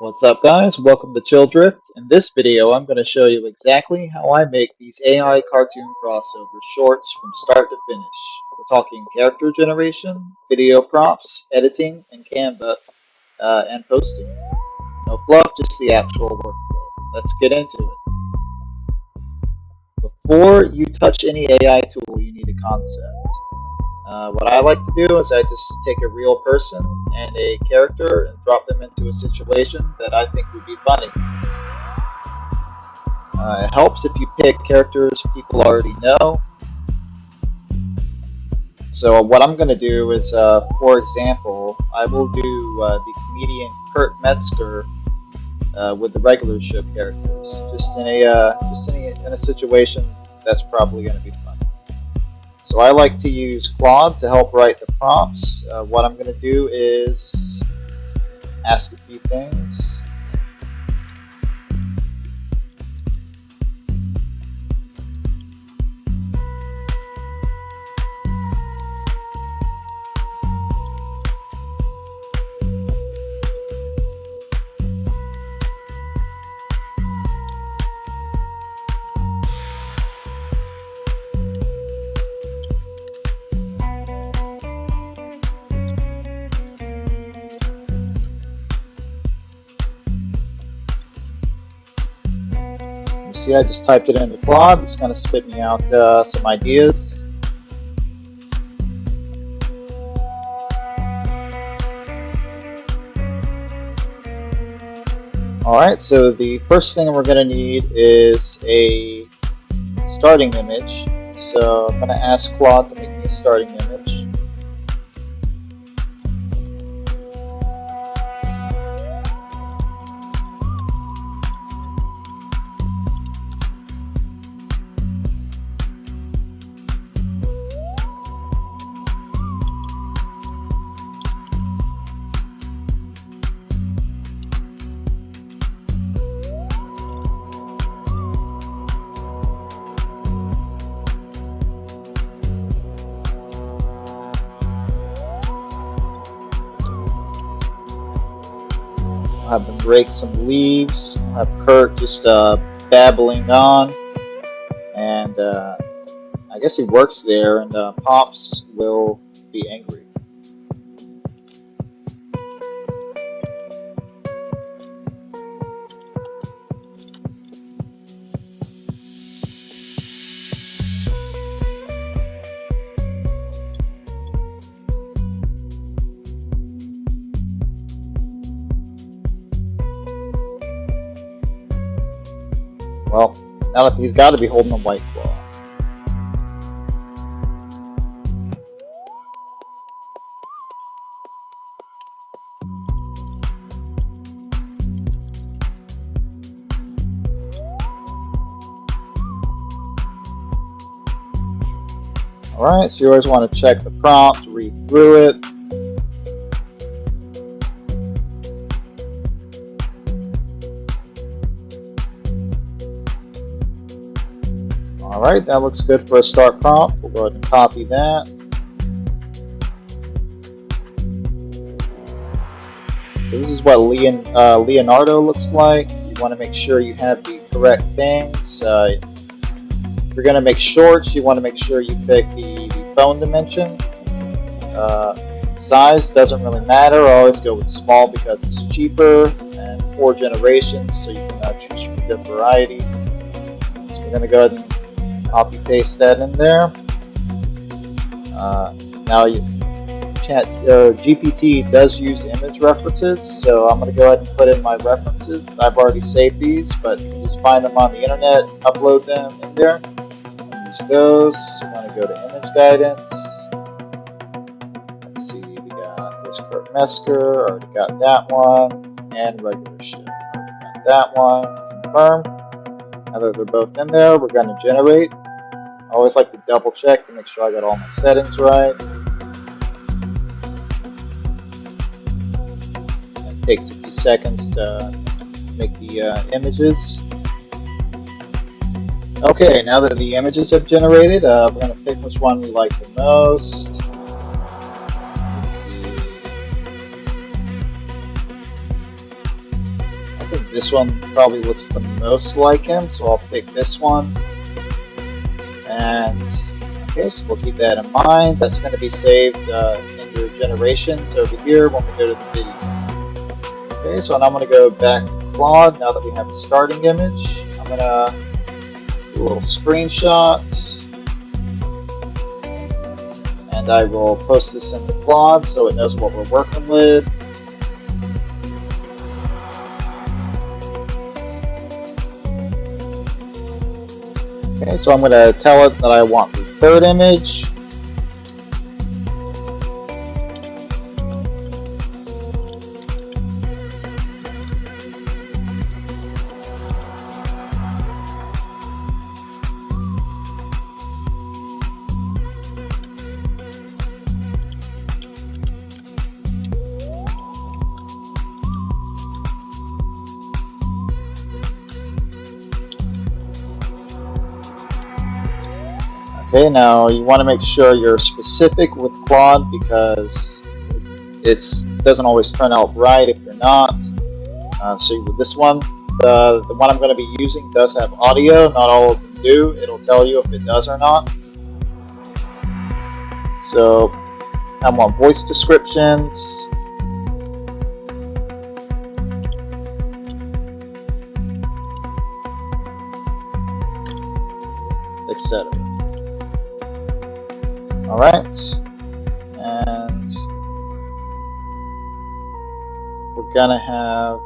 What's up guys, welcome to Chill Drift. In this video I'm going to show you exactly how I make these AI cartoon crossover shorts from start to finish. We're talking character generation, video props, editing, and Canva, and posting. No fluff, just the actual workflow. Let's get into it. Before you touch any AI tool you need a concept. What I like to do is I just take a real person and a character and drop them into a situation that I think would be funny. It helps if you pick characters people already know. So what I'm going to do is, for example, I will do the comedian Kurt Metzger with the regular show characters, just in a situation that's probably going to be funny. So I like to use Claude to help write the prompts. What I'm going to do is ask a few things. See, I just typed it into Claude. It's going to spit me out some ideas. Alright, so the first thing we're going to need is a starting image. So I'm going to ask Claude to make me a starting image. Have them rake some leaves, have Kurt just babbling on, and I guess he works there, and Pops will be angry. Well, now that he's got to be holding a white claw. Alright, so you always want to check the prompt, read through it. Alright, that looks good for a start prompt. We'll go ahead and copy that. So this is what Leonardo looks like. You want to make sure you have the correct things. If you're going to make shorts, you want to make sure you pick the phone dimension. Size doesn't really matter. I always go with small because it's cheaper, and 4 generations, so you can choose from a good variety. So we're going to go ahead and copy paste that in there. Now GPT does use image references, so I'm going to go ahead and put in my references. I've already saved these, but you can just find them on the internet, upload them in there, use those. So I'm going to go to image guidance. Let's see, we got this Kurt Metzger, already got that one, and regular ship, already got that one. Confirm. Now that they're both in there, we're going to generate. I always like to double check to make sure I got all my settings right. It takes a few seconds to make the images. Okay, now that the images have generated, we're going to pick which one we like the most. Let's see. This one probably looks the most like him, so I'll pick this one. And okay, so we'll keep that in mind. That's going to be saved in your generations over here when we go to the video. Okay, so now I'm going to go back to Claude now that we have the starting image. I'm going to do a little screenshot. And I will post this into Claude so it knows what we're working with. Okay, so I'm going to tell it that I want the third image. Okay, now you want to make sure you're specific with Claude because it doesn't always turn out right if you're not. So with this one, the one I'm going to be using does have audio. Not all of them do. It'll tell you if it does or not. So I want voice descriptions. Etc. Alright, and we're gonna have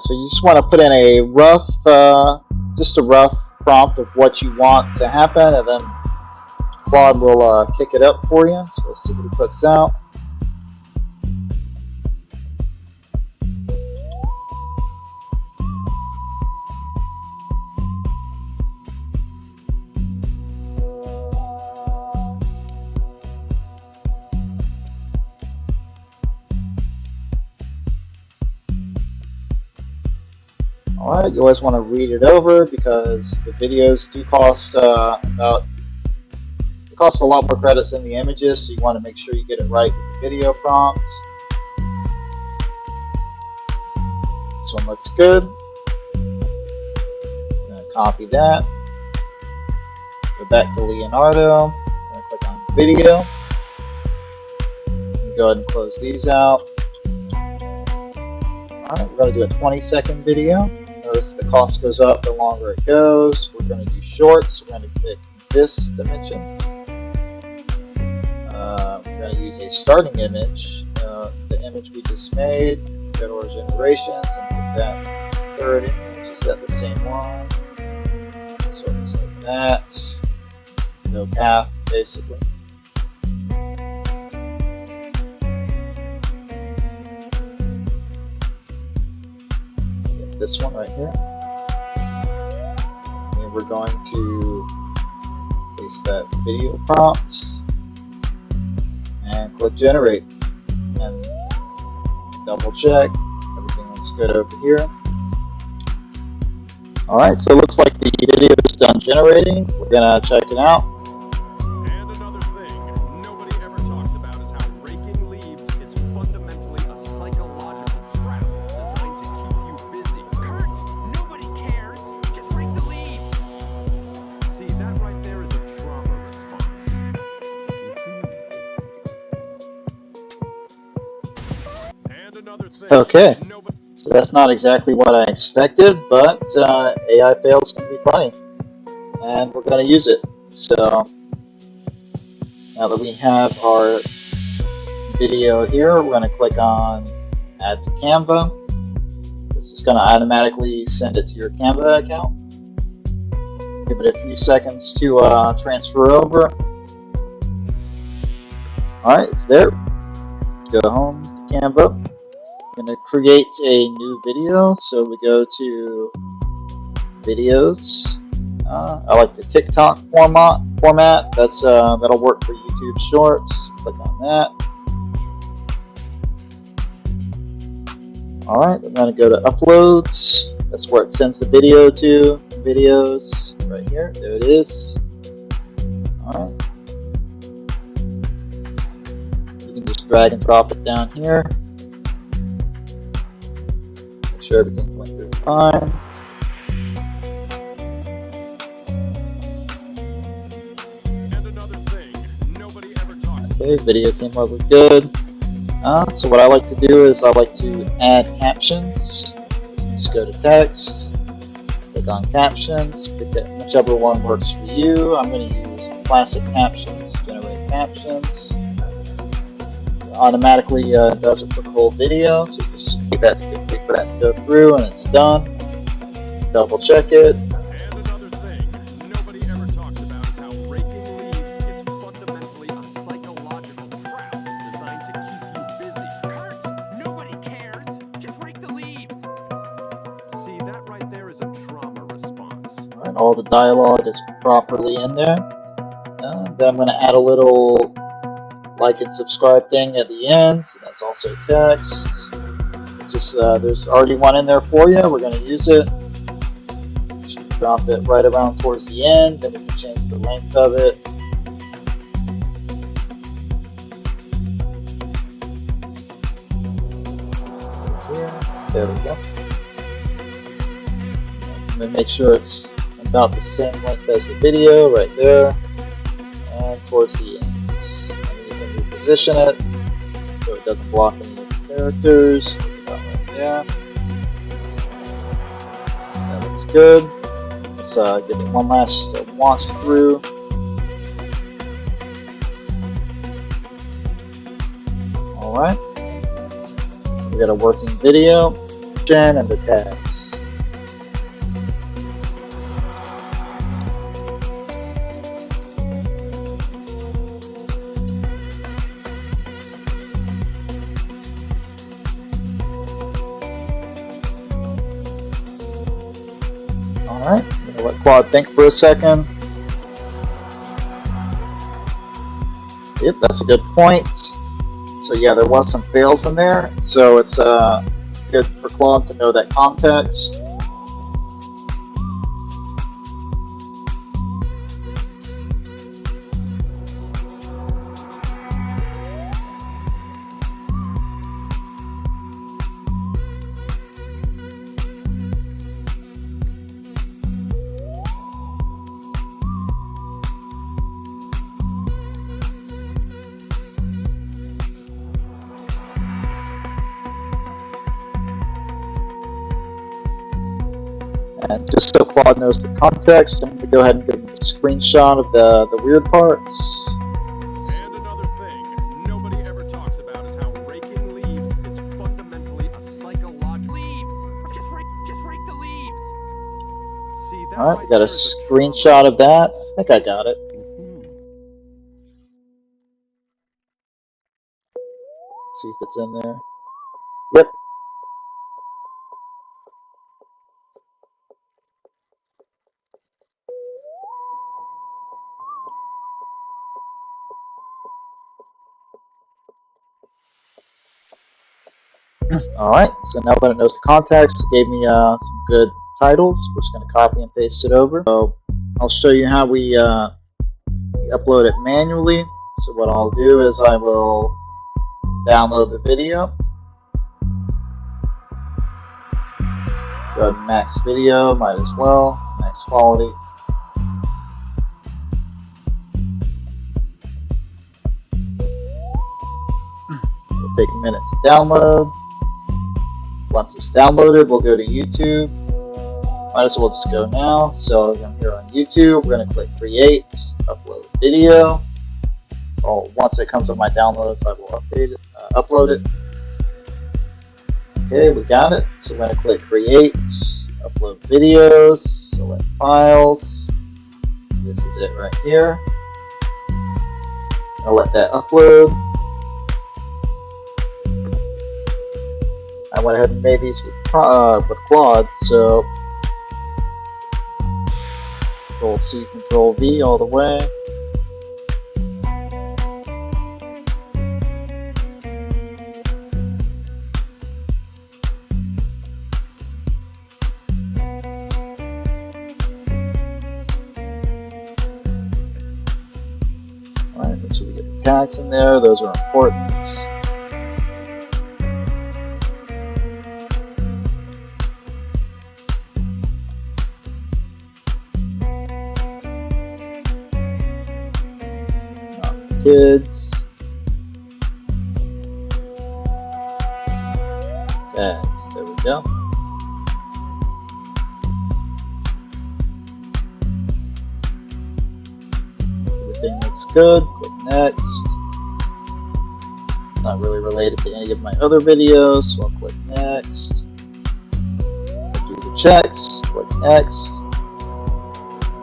so you just want to put in a rough, just a rough prompt of what you want to happen, and then Claude will kick it up for you. So let's see what he puts out. Alright, you always want to read it over because the videos do cost cost a lot more credits than the images, so you want to make sure you get it right with the video prompts. This one looks good. I'm going to copy that. Go back to Leonardo. I'm going to click on video. Go ahead and close these out. Alright, we're going to do a 20-second video. Notice the cost goes up the longer it goes. We're going to do shorts. We're going to pick this dimension. We're going to use a starting image, the image we just made, go to our generations, and put that third image. Is that the same one? So it's like that. No path, basically. This one right here, and we're going to paste that video prompt and click generate and double check everything looks good over here. Alright, so it looks like the video is done generating. We're gonna check it out. And another thing nobody ever talks about is how raking leaves is fundamentally a psychological trap designed to keep you busy. Kurt, nobody cares. Just rake the leaves. See, that right there is a trauma response. And another thing. Okay, so that's not exactly what I expected, but AI fails can be funny, and we're going to use it. So now that we have our video here, we're going to click on Add to Canva. This is going to automatically send it to your Canva account. Give it a few seconds to transfer over. Alright, it's there. Go home to Canva. I'm going to create a new video, so we go to videos. I like the TikTok format. That'll work for YouTube Shorts. Click on that. Alright, I'm going to go to Uploads. That's where it sends the video to. Videos, right here. There it is. Alright. You can just drag and drop it down here. Make sure everything went through fine. Okay, video came over good. So what I like to do is I like to add captions. Just go to text, click on captions, pick whichever one works for you. I'm going to use classic captions to generate captions. It automatically does it for the whole video, so just wait for that to go through and it's done. Double check it. All the dialogue is properly in there. Then I'm going to add a little like and subscribe thing at the end. That's also text. It's just there's already one in there for you. We're going to use it. Just drop it right around towards the end. Then we can change the length of it. Here. There we go. I'm going to make sure it's about the same length as the video right there, and towards the end. And you can reposition it so it doesn't block any of the characters. About right there. That looks good. Let's give it one last watch through. Alright. So we got a working video and the tags. Alright, I'm going to let Claude think for a second. Yep, that's a good point. So yeah, there was some fails in there, so it's good for Claude to know that context. And just so Claude knows the context, I'm going to go ahead and give him a screenshot of the weird parts. And another thing nobody ever talks about is how raking leaves is fundamentally a psychological... Leaves! Just rake the leaves! See, that Alright, we got a screenshot of that. I think I got it. Let's see if it's in there. Yep. Alright, so now that it knows the context, it gave me some good titles. We're just going to copy and paste it over. So I'll show you how we upload it manually. So what I'll do is I will download the video. Go ahead and max video, might as well. Max quality. It'll take a minute to download. Once it's downloaded, we'll go to YouTube. Might as well just go now. So I'm here on YouTube. We're going to click Create, Upload Video. Once it comes on my downloads, I will upload it. Okay, we got it. So we're going to click Create, Upload Videos, select Files. This is it right here. I'll let that upload. I went ahead and made these with Claude, so Control C, Control V all the way. Alright, make sure we get the tags in there, those are important. Kids. Tags, there we go. Everything looks good, click next. It's not really related to any of my other videos, so I'll click next. I'll do the checks, click next.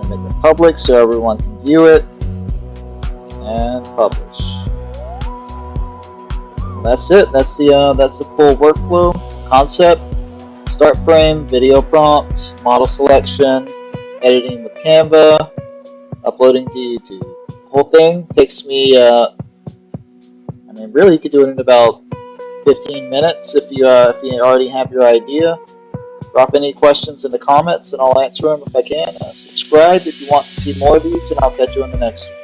And make it public so everyone can view it. And publish. And that's it. That's the full workflow concept. Start frame, video prompt, model selection, editing with Canva, uploading to YouTube. The whole thing takes me. I mean, really, you could do it in about 15 minutes if you already have your idea. Drop any questions in the comments, and I'll answer them if I can. Subscribe if you want to see more of these, and I'll catch you in the next one.